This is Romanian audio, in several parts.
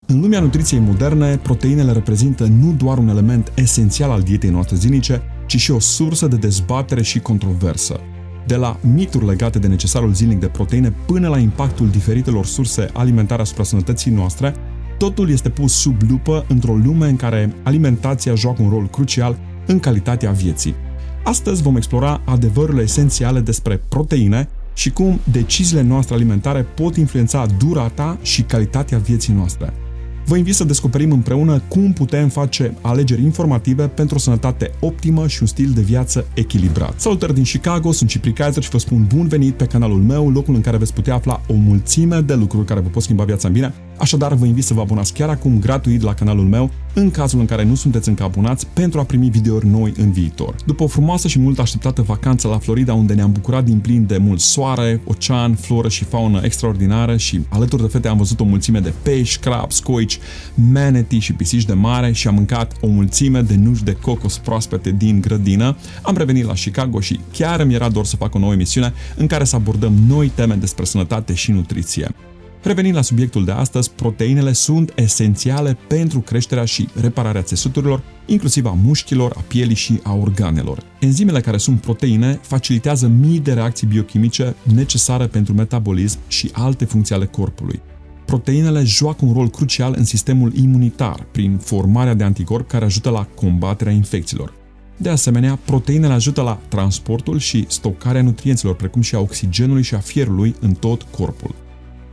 În lumea nutriției moderne, proteinele reprezintă nu doar un element esențial al dietei noastre zilnice, ci și o sursă de dezbatere și controversă. De la mituri legate de necesarul zilnic de proteine până la impactul diferitelor surse alimentare asupra sănătății noastre, totul este pus sub lupă într-o lume în care alimentația joacă un rol crucial în calitatea vieții. Astăzi vom explora adevărurile esențiale despre proteine și cum deciziile noastre alimentare pot influența durata și calitatea vieții noastre. Vă invit să descoperim împreună cum putem face alegeri informative pentru o sănătate optimă și un stil de viață echilibrat. Salutări din Chicago, sunt Cipri Kaiser și vă spun bun venit pe canalul meu, locul în care veți putea afla o mulțime de lucruri care vă pot schimba viața în bine. Așadar, vă invit să vă abonați chiar acum gratuit la canalul meu, în cazul în care nu sunteți încă abonați, pentru a primi videouri noi în viitor. După o frumoasă și mult așteptată vacanță la Florida, unde ne-am bucurat din plin de mult soare, ocean, floră și faună extraordinară și alături de fete am văzut o mulțime de pești, crabi, scoici, manatee și pisici de mare și am mâncat o mulțime de nuci de cocos proaspete din grădină, am revenit la Chicago și chiar îmi era dor să fac o nouă emisiune în care să abordăm noi teme despre sănătate și nutriție. Revenind la subiectul de astăzi, proteinele sunt esențiale pentru creșterea și repararea țesuturilor, inclusiv a mușchilor, a pielii și a organelor. Enzimele care sunt proteine facilitează mii de reacții biochimice necesare pentru metabolism și alte funcții ale corpului. Proteinele joacă un rol crucial în sistemul imunitar, prin formarea de anticorpi care ajută la combaterea infecțiilor. De asemenea, proteinele ajută la transportul și stocarea nutrienților, precum și a oxigenului și a fierului în tot corpul.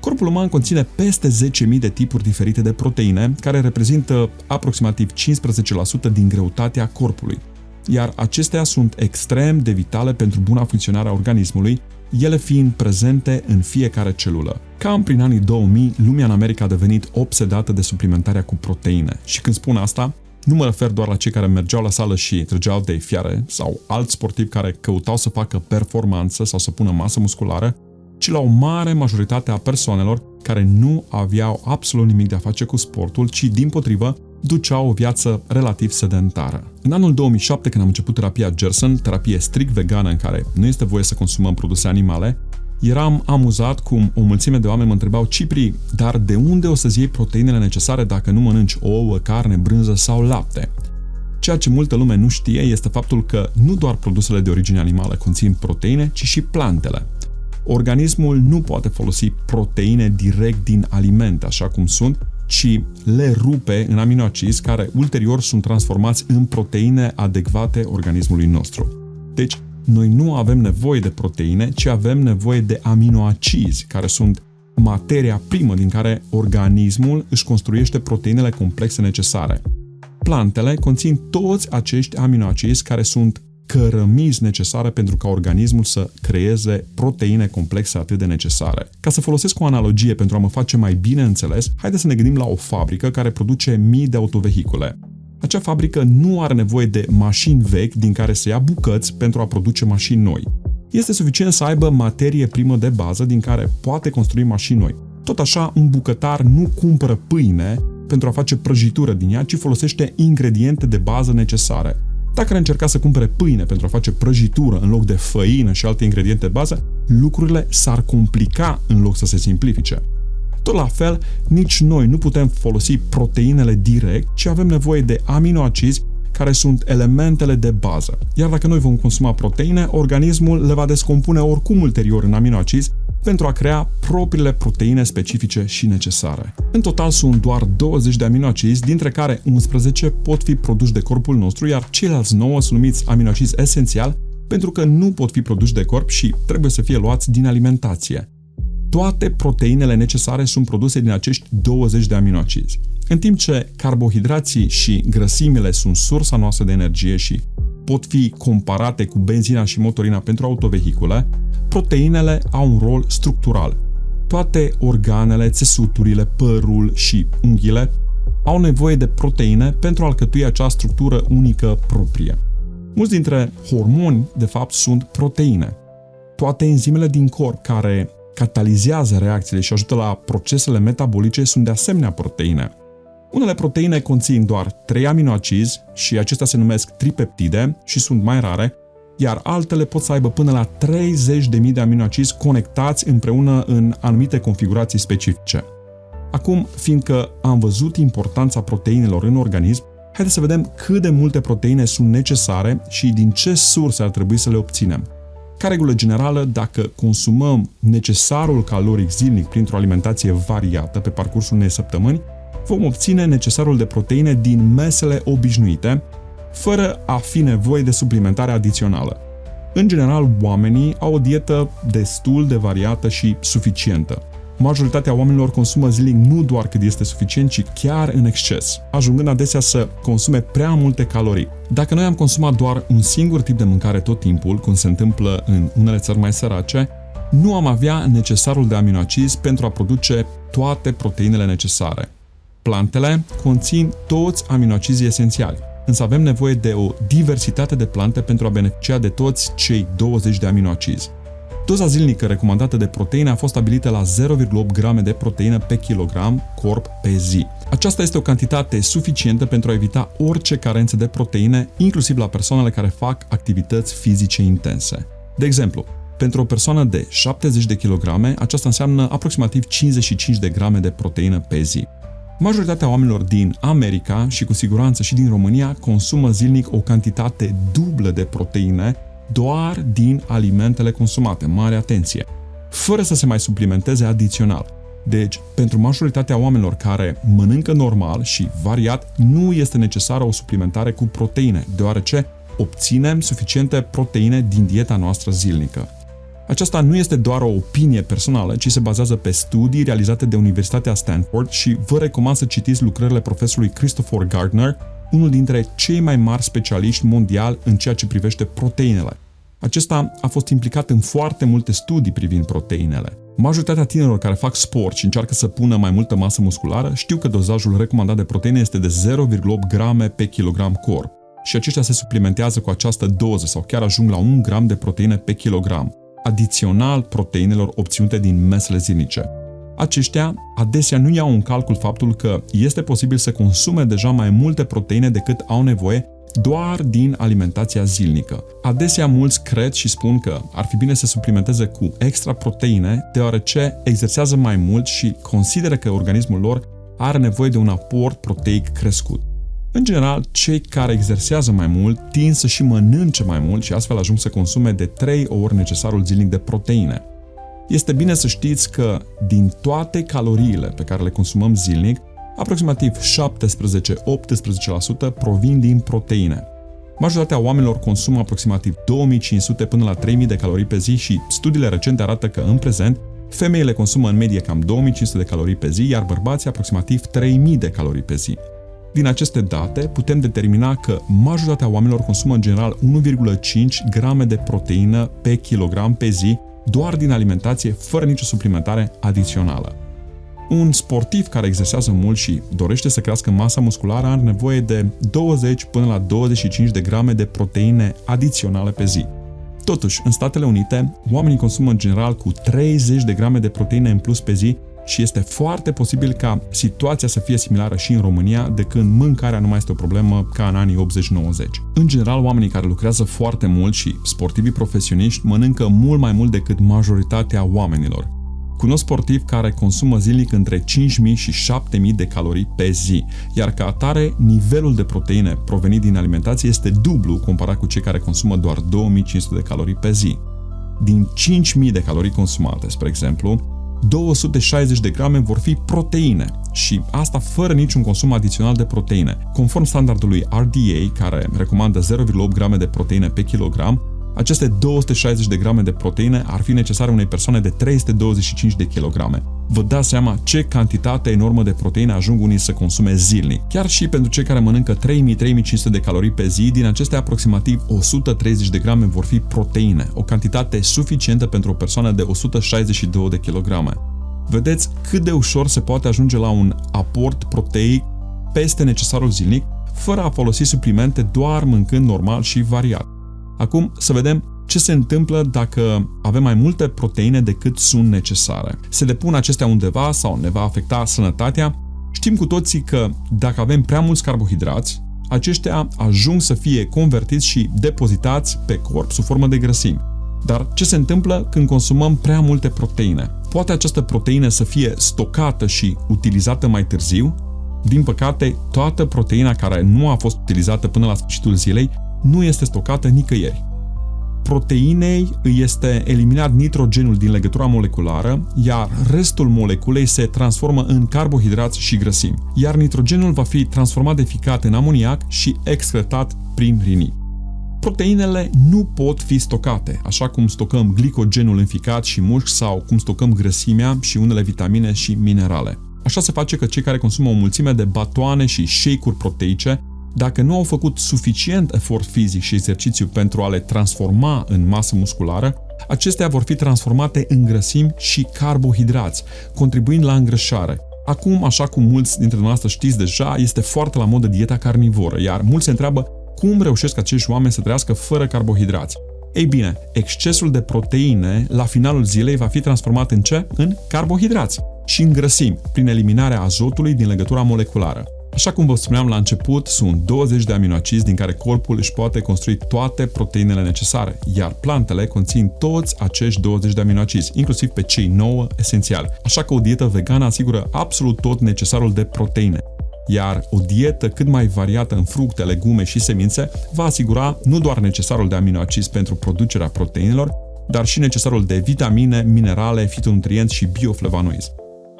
Corpul uman conține peste 10.000 de tipuri diferite de proteine, care reprezintă aproximativ 15% din greutatea corpului, iar acestea sunt extrem de vitale pentru buna funcționare a organismului, ele fiind prezente în fiecare celulă. Cam prin anii 2000, lumea în America a devenit obsedată de suplimentarea cu proteine. Și când spun asta, nu mă refer doar la cei care mergeau la sală și trăgeau de fiare sau alți sportivi care căutau să facă performanță sau să pună masă musculară, ci la o mare majoritate a persoanelor care nu aveau absolut nimic de a face cu sportul, ci dimpotrivă duceau o viață relativ sedentară. În anul 2007, când am început terapia Gerson, terapie strict vegană în care nu este voie să consumăm produse animale, eram amuzat cum o mulțime de oameni mă întrebau: Cipri, dar de unde o să-ți iei proteinele necesare dacă nu mănânci ouă, carne, brânză sau lapte? Ceea ce multă lume nu știe este faptul că nu doar produsele de origine animală conțin proteine, ci și plantele. Organismul nu poate folosi proteine direct din alimente, așa cum sunt, ci le rupe în aminoacizi care ulterior sunt transformați în proteine adecvate organismului nostru. Deci, noi nu avem nevoie de proteine, ci avem nevoie de aminoacizi, care sunt materia primă din care organismul își construiește proteinele complexe necesare. Plantele conțin toți acești aminoacizi care sunt cărămizi necesare pentru ca organismul să creeze proteine complexe atât de necesare. Ca să folosesc o analogie pentru a mă face mai bine înțeles, haideți să ne gândim la o fabrică care produce mii de autovehicule. Acea fabrică nu are nevoie de mașini vechi din care să ia bucăți pentru a produce mașini noi. Este suficient să aibă materie primă de bază din care poate construi mașini noi. Tot așa, un bucătar nu cumpără pâine pentru a face prăjitură din ea, ci folosește ingrediente de bază necesare. Dacă ar încerca să cumpere pâine pentru a face prăjitură în loc de făină și alte ingrediente de bază, lucrurile s-ar complica în loc să se simplifice. Tot la fel, nici noi nu putem folosi proteinele direct, ci avem nevoie de aminoacizi care sunt elementele de bază. Iar dacă noi vom consuma proteine, organismul le va descompune oricum ulterior în aminoacizi pentru a crea propriile proteine specifice și necesare. În total sunt doar 20 de aminoacizi, dintre care 11 pot fi produși de corpul nostru, iar ceilalți 9 sunt numiți aminoacizi esențiali pentru că nu pot fi produși de corp și trebuie să fie luați din alimentație. Toate proteinele necesare sunt produse din acești 20 de aminoacizi. În timp ce carbohidrații și grăsimile sunt sursa noastră de energie și pot fi comparate cu benzina și motorina pentru autovehicule, proteinele au un rol structural. Toate organele, țesuturile, părul și unghiile au nevoie de proteine pentru a alcătui acea structură unică proprie. Mulți dintre hormoni, de fapt, sunt proteine. Toate enzimele din corp care catalizează reacțiile și ajută la procesele metabolice sunt de asemenea proteine. Unele proteine conțin doar 3 aminoacizi și acestea se numesc tripeptide și sunt mai rare, iar altele pot să aibă până la 30.000 de aminoacizi conectați împreună în anumite configurații specifice. Acum, fiindcă am văzut importanța proteinelor în organism, haideți să vedem cât de multe proteine sunt necesare și din ce surse ar trebui să le obținem. Ca regulă generală, dacă consumăm necesarul caloric zilnic printr-o alimentație variată pe parcursul unei săptămâni, vom obține necesarul de proteine din mesele obișnuite, fără a fi nevoie de suplimentare adițională. În general, oamenii au o dietă destul de variată și suficientă. Majoritatea oamenilor consumă zilnic nu doar cât este suficient, ci chiar în exces, ajungând adesea să consume prea multe calorii. Dacă noi am consumat doar un singur tip de mâncare tot timpul, cum se întâmplă în unele țări mai sărace, nu am avea necesarul de aminoacizi pentru a produce toate proteinele necesare. Plantele conțin toți aminoacizii esențiali, însă avem nevoie de o diversitate de plante pentru a beneficia de toți cei 20 de aminoacizi. Doza zilnică recomandată de proteine a fost stabilită la 0,8 grame de proteină pe kilogram corp pe zi. Aceasta este o cantitate suficientă pentru a evita orice carență de proteine, inclusiv la persoanele care fac activități fizice intense. De exemplu, pentru o persoană de 70 de kg, aceasta înseamnă aproximativ 55 de grame de proteină pe zi. Majoritatea oamenilor din America și cu siguranță și din România consumă zilnic o cantitate dublă de proteine doar din alimentele consumate, mare atenție, fără să se mai suplimenteze adițional. Deci, pentru majoritatea oamenilor care mănâncă normal și variat, nu este necesară o suplimentare cu proteine, deoarece obținem suficiente proteine din dieta noastră zilnică. Aceasta nu este doar o opinie personală, ci se bazează pe studii realizate de Universitatea Stanford și vă recomand să citiți lucrările profesorului Christopher Gardner, unul dintre cei mai mari specialiști mondial în ceea ce privește proteinele. Acesta a fost implicat în foarte multe studii privind proteinele. Majoritatea tinerilor care fac sport și încearcă să pună mai multă masă musculară știu că dozajul recomandat de proteine este de 0,8 grame pe kilogram corp și aceștia se suplimentează cu această doză sau chiar ajung la 1 gram de proteine pe kilogram, adițional proteinelor obținute din mesele zilnice. Aceștia adesea nu iau în calcul faptul că este posibil să consume deja mai multe proteine decât au nevoie doar din alimentația zilnică. Adesea mulți cred și spun că ar fi bine să suplimenteze cu extra proteine, deoarece exersează mai mult și consideră că organismul lor are nevoie de un aport proteic crescut. În general, cei care exersează mai mult tind să și mănânce mai mult și astfel ajung să consume de 3 ori necesarul zilnic de proteine. Este bine să știți că din toate caloriile pe care le consumăm zilnic, aproximativ 17-18% provin din proteine. Majoritatea oamenilor consumă aproximativ 2500 până la 3000 de calorii pe zi și studiile recente arată că în prezent femeile consumă în medie cam 2500 de calorii pe zi, iar bărbații aproximativ 3000 de calorii pe zi. Din aceste date putem determina că majoritatea oamenilor consumă în general 1,5 grame de proteină pe kilogram pe zi doar din alimentație, fără nicio suplimentare adițională. Un sportiv care exersează mult și dorește să crească masa musculară are nevoie de 20 până la 25 de grame de proteine adiționale pe zi. Totuși, în Statele Unite, oamenii consumă în general cu 30 de grame de proteine în plus pe zi și este foarte posibil ca situația să fie similară și în România, de când mâncarea nu mai este o problemă ca în anii 80-90. În general, oamenii care lucrează foarte mult și sportivii profesioniști mănâncă mult mai mult decât majoritatea oamenilor. Cunosc sportivi care consumă zilnic între 5.000 și 7.000 de calorii pe zi, iar ca atare, nivelul de proteine provenit din alimentație este dublu comparat cu cei care consumă doar 2.500 de calorii pe zi. Din 5.000 de calorii consumate, spre exemplu, 260 de grame vor fi proteine și asta fără niciun consum adițional de proteine. Conform standardului RDA, care recomandă 0,8 grame de proteine pe kilogram, aceste 260 de grame de proteine ar fi necesare unei persoane de 325 de kilograme. Vă dați seama ce cantitate enormă de proteine ajung unii să consume zilnic. Chiar și pentru cei care mănâncă 3000-3500 de calorii pe zi, din acestea aproximativ 130 de grame vor fi proteine, o cantitate suficientă pentru o persoană de 162 de kilograme. Vedeți cât de ușor se poate ajunge la un aport proteic peste necesarul zilnic, fără a folosi suplimente, doar mâncând normal și variat. Acum să vedem ce se întâmplă dacă avem mai multe proteine decât sunt necesare. Se depun acestea undeva sau ne va afecta sănătatea? Știm cu toții că dacă avem prea mulți carbohidrați, aceștia ajung să fie convertiți și depozitați pe corp sub formă de grăsimi. Dar ce se întâmplă când consumăm prea multe proteine? Poate această proteină să fie stocată și utilizată mai târziu? Din păcate, toată proteina care nu a fost utilizată până la sfârșitul zilei nu este stocată nicăieri. Proteinei îi este eliminat nitrogenul din legătura moleculară, iar restul moleculei se transformă în carbohidrați și grăsimi, iar nitrogenul va fi transformat de ficat în amoniac și excretat prin rinii. Proteinele nu pot fi stocate, așa cum stocăm glicogenul în ficat și mușchi sau cum stocăm grăsimea și unele vitamine și minerale. Așa se face că cei care consumă o mulțime de batoane și shake-uri proteice, dacă nu au făcut suficient efort fizic și exercițiu pentru a le transforma în masă musculară, acestea vor fi transformate în grăsimi și carbohidrați, contribuind la îngrășare. Acum, așa cum mulți dintre dumneavoastră știți deja, este foarte la modă dieta carnivoră, iar mulți se întreabă cum reușesc acești oameni să trăiască fără carbohidrați. Ei bine, excesul de proteine la finalul zilei va fi transformat în ce? În carbohidrați și în grăsimi, prin eliminarea azotului din legătura moleculară. Așa cum vă spuneam la început, sunt 20 de aminoacizi din care corpul își poate construi toate proteinele necesare, iar plantele conțin toți acești 20 de aminoacizi, inclusiv pe cei 9 esențiali. Așa că o dietă vegană asigură absolut tot necesarul de proteine. Iar o dietă cât mai variată în fructe, legume și semințe va asigura nu doar necesarul de aminoacizi pentru producerea proteinelor, dar și necesarul de vitamine, minerale, fitonutrienți și bioflavonoizi.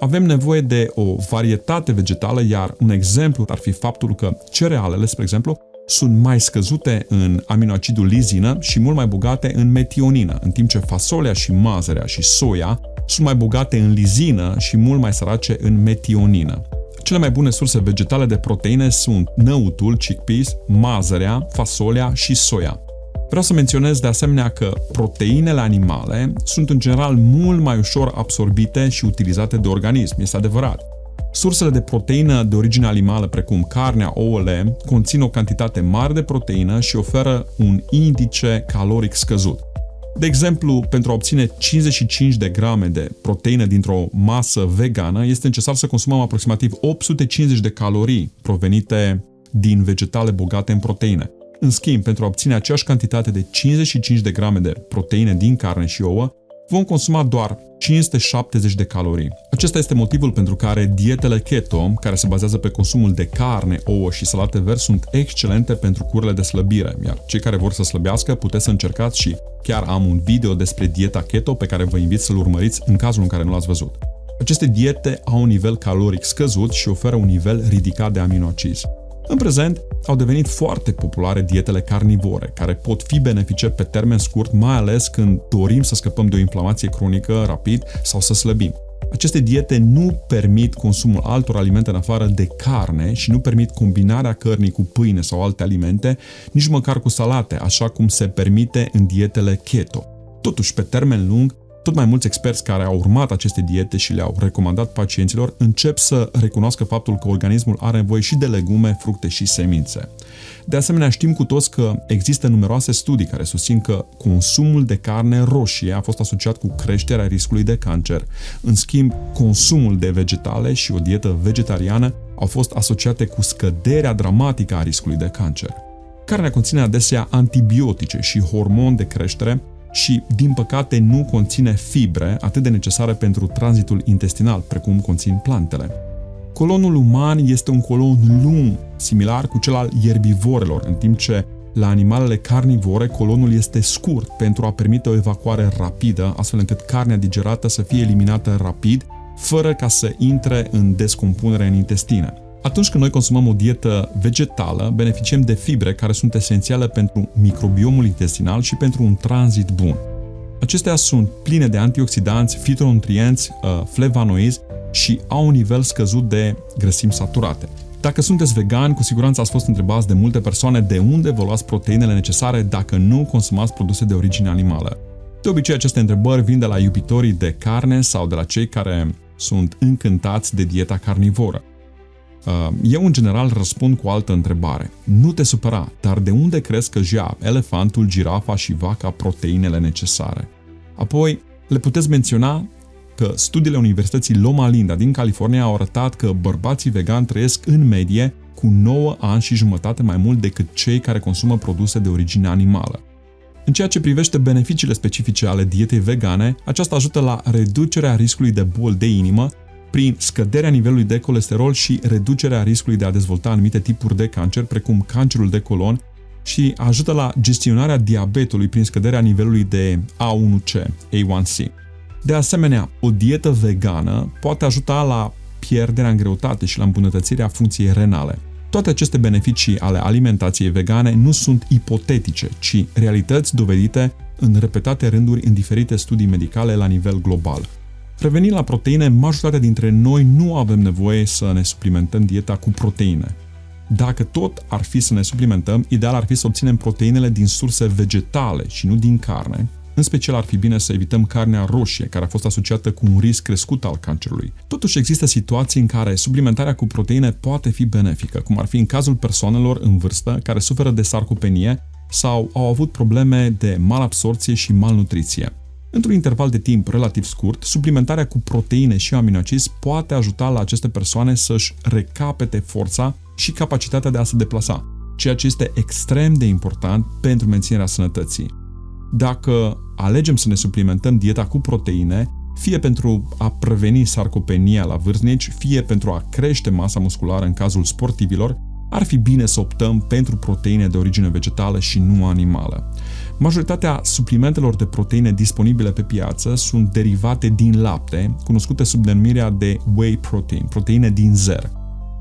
Avem nevoie de o varietate vegetală, iar un exemplu ar fi faptul că cerealele, spre exemplu, sunt mai scăzute în aminoacidul lizină și mult mai bogate în metionină, în timp ce fasolea și mazărea și soia sunt mai bogate în lizină și mult mai sărace în metionină. Cele mai bune surse vegetale de proteine sunt năutul, chickpeas, mazărea, fasolea și soia. Vreau să menționez de asemenea că proteinele animale sunt în general mult mai ușor absorbite și utilizate de organism, este adevărat. Sursele de proteină de origine animală, precum carnea, ouăle, conțin o cantitate mare de proteină și oferă un indice caloric scăzut. De exemplu, pentru a obține 55 de grame de proteină dintr-o masă vegană, este necesar să consumăm aproximativ 850 de calorii provenite din vegetale bogate în proteine. În schimb, pentru a obține aceeași cantitate de 55 de grame de proteine din carne și ouă, vom consuma doar 570 de calorii. Acesta este motivul pentru care dietele keto, care se bazează pe consumul de carne, ouă și salate verzi, sunt excelente pentru curile de slăbire, iar cei care vor să slăbească puteți să încercați și chiar am un video despre dieta keto pe care vă invit să-l urmăriți în cazul în care nu l-ați văzut. Aceste diete au un nivel caloric scăzut și oferă un nivel ridicat de aminoacizi. În prezent, au devenit foarte populare dietele carnivore, care pot fi benefice pe termen scurt, mai ales când dorim să scăpăm de o inflamație cronică rapid sau să slăbim. Aceste diete nu permit consumul altor alimente în afară de carne și nu permit combinarea cărnii cu pâine sau alte alimente, nici măcar cu salate, așa cum se permite în dietele keto. Totuși, pe termen lung, tot mai mulți experți care au urmat aceste diete și le-au recomandat pacienților încep să recunoască faptul că organismul are nevoie și de legume, fructe și semințe. De asemenea, știm cu toți că există numeroase studii care susțin că consumul de carne roșie a fost asociat cu creșterea riscului de cancer. În schimb, consumul de vegetale și o dietă vegetariană au fost asociate cu scăderea dramatică a riscului de cancer. Carnea conține adesea antibiotice și hormoni de creștere și, din păcate, nu conține fibre atât de necesare pentru tranzitul intestinal, precum conțin plantele. Colonul uman este un colon lung, similar cu cel al ierbivorelor, în timp ce la animalele carnivore colonul este scurt pentru a permite o evacuare rapidă, astfel încât carnea digerată să fie eliminată rapid, fără ca să intre în descompunere în intestine. Atunci când noi consumăm o dietă vegetală, beneficiem de fibre care sunt esențiale pentru microbiomul intestinal și pentru un tranzit bun. Acestea sunt pline de antioxidanți, fitonutrienți, flavonoizi și au un nivel scăzut de grăsimi saturate. Dacă sunteți vegani, cu siguranță ați fost întrebați de multe persoane de unde vă luați proteinele necesare dacă nu consumați produse de origine animală. De obicei, aceste întrebări vin de la iubitorii de carne sau de la cei care sunt încântați de dieta carnivoră. Eu, în general, răspund cu o altă întrebare. Nu te supăra, dar de unde crezi că își ia elefantul, girafa și vaca proteinele necesare? Apoi, le puteți menționa că studiile Universității Loma Linda din California au arătat că bărbații vegani trăiesc în medie cu 9 ani și jumătate mai mult decât cei care consumă produse de origine animală. În ceea ce privește beneficiile specifice ale dietei vegane, aceasta ajută la reducerea riscului de boli de inimă prin scăderea nivelului de colesterol și reducerea riscului de a dezvolta anumite tipuri de cancer, precum cancerul de colon, și ajută la gestionarea diabetului prin scăderea nivelului de A1C. De asemenea, o dietă vegană poate ajuta la pierderea în greutate și la îmbunătățirea funcției renale. Toate aceste beneficii ale alimentației vegane nu sunt ipotetice, ci realități dovedite în repetate rânduri în diferite studii medicale la nivel global. Revenind la proteine, majoritatea dintre noi nu avem nevoie să ne suplimentăm dieta cu proteine. Dacă tot ar fi să ne suplimentăm, ideal ar fi să obținem proteinele din surse vegetale și nu din carne. În special ar fi bine să evităm carnea roșie, care a fost asociată cu un risc crescut al cancerului. Totuși există situații în care suplimentarea cu proteine poate fi benefică, cum ar fi în cazul persoanelor în vârstă care suferă de sarcopenie sau au avut probleme de malabsorție și malnutriție. Într-un interval de timp relativ scurt, suplimentarea cu proteine și aminoacizi poate ajuta la aceste persoane să-și recapete forța și capacitatea de a se deplasa, ceea ce este extrem de important pentru menținerea sănătății. Dacă alegem să ne suplimentăm dieta cu proteine, fie pentru a preveni sarcopenia la vârstnici, fie pentru a crește masa musculară în cazul sportivilor, ar fi bine să optăm pentru proteine de origine vegetală și nu animală. Majoritatea suplimentelor de proteine disponibile pe piață sunt derivate din lapte, cunoscute sub denumirea de whey protein, proteine din zer,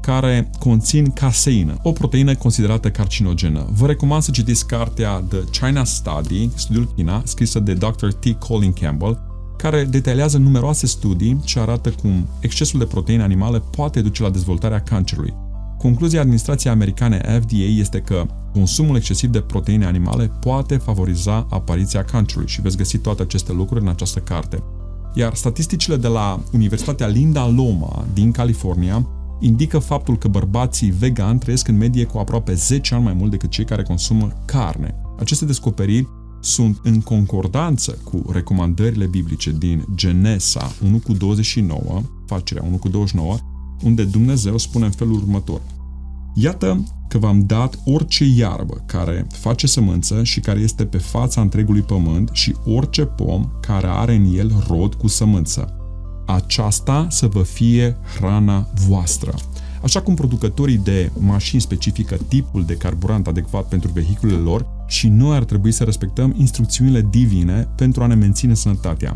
care conțin caseină, o proteină considerată carcinogenă. Vă recomand să citiți cartea The China Study, studiul China, scrisă de Dr. T. Colin Campbell, care detaliază numeroase studii ce arată cum excesul de proteine animale poate duce la dezvoltarea cancerului. Concluzia administrației americane FDA este că consumul excesiv de proteine animale poate favoriza apariția cancerului și veți găsi toate aceste lucruri în această carte. Iar statisticile de la Universitatea Linda Loma din California indică faptul că bărbații vegani trăiesc în medie cu aproape 10 ani mai mult decât cei care consumă carne. Aceste descoperiri sunt în concordanță cu recomandările biblice din Genesa 1:29, facerea 1:29, unde Dumnezeu spune în felul următor: Iată că v-am dat orice iarbă care face sămânță și care este pe fața întregului pământ și orice pom care are în el rod cu sămânță. Aceasta să vă fie hrana voastră. Așa cum producătorii de mașini specifică tipul de carburant adecvat pentru vehiculele lor, și noi ar trebui să respectăm instrucțiunile divine pentru a ne menține sănătatea.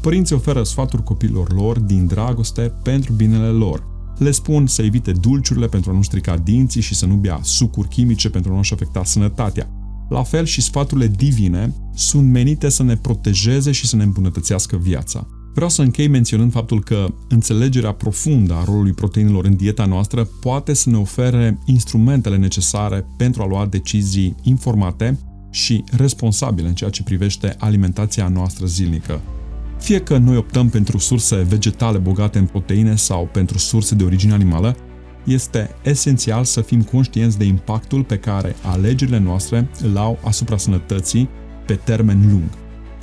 Părinții oferă sfaturi copiilor lor din dragoste pentru binele lor. Le spun să evite dulciurile pentru a nu strica dinții și să nu bea sucuri chimice pentru a nu-și afecta sănătatea. La fel și sfaturile divine sunt menite să ne protejeze și să ne îmbunătățească viața. Vreau să închei menționând faptul că înțelegerea profundă a rolului proteinelor în dieta noastră poate să ne ofere instrumentele necesare pentru a lua decizii informate și responsabile în ceea ce privește alimentația noastră zilnică. Fie că noi optăm pentru surse vegetale bogate în proteine sau pentru surse de origine animală, este esențial să fim conștienți de impactul pe care alegerile noastre îl au asupra sănătății pe termen lung.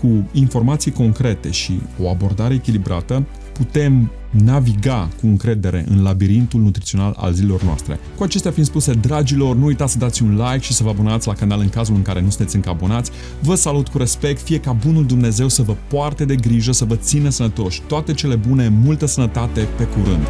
Cu informații concrete și o abordare echilibrată, putem naviga cu încredere în labirintul nutrițional al zilelor noastre. Cu acestea fiind spuse, dragilor, nu uitați să dați un like și să vă abonați la canal în cazul în care nu sunteți încă abonați. Vă salut cu respect, fie ca bunul Dumnezeu să vă poarte de grijă, să vă țină sănătoși. Toate cele bune, multă sănătate, pe curând!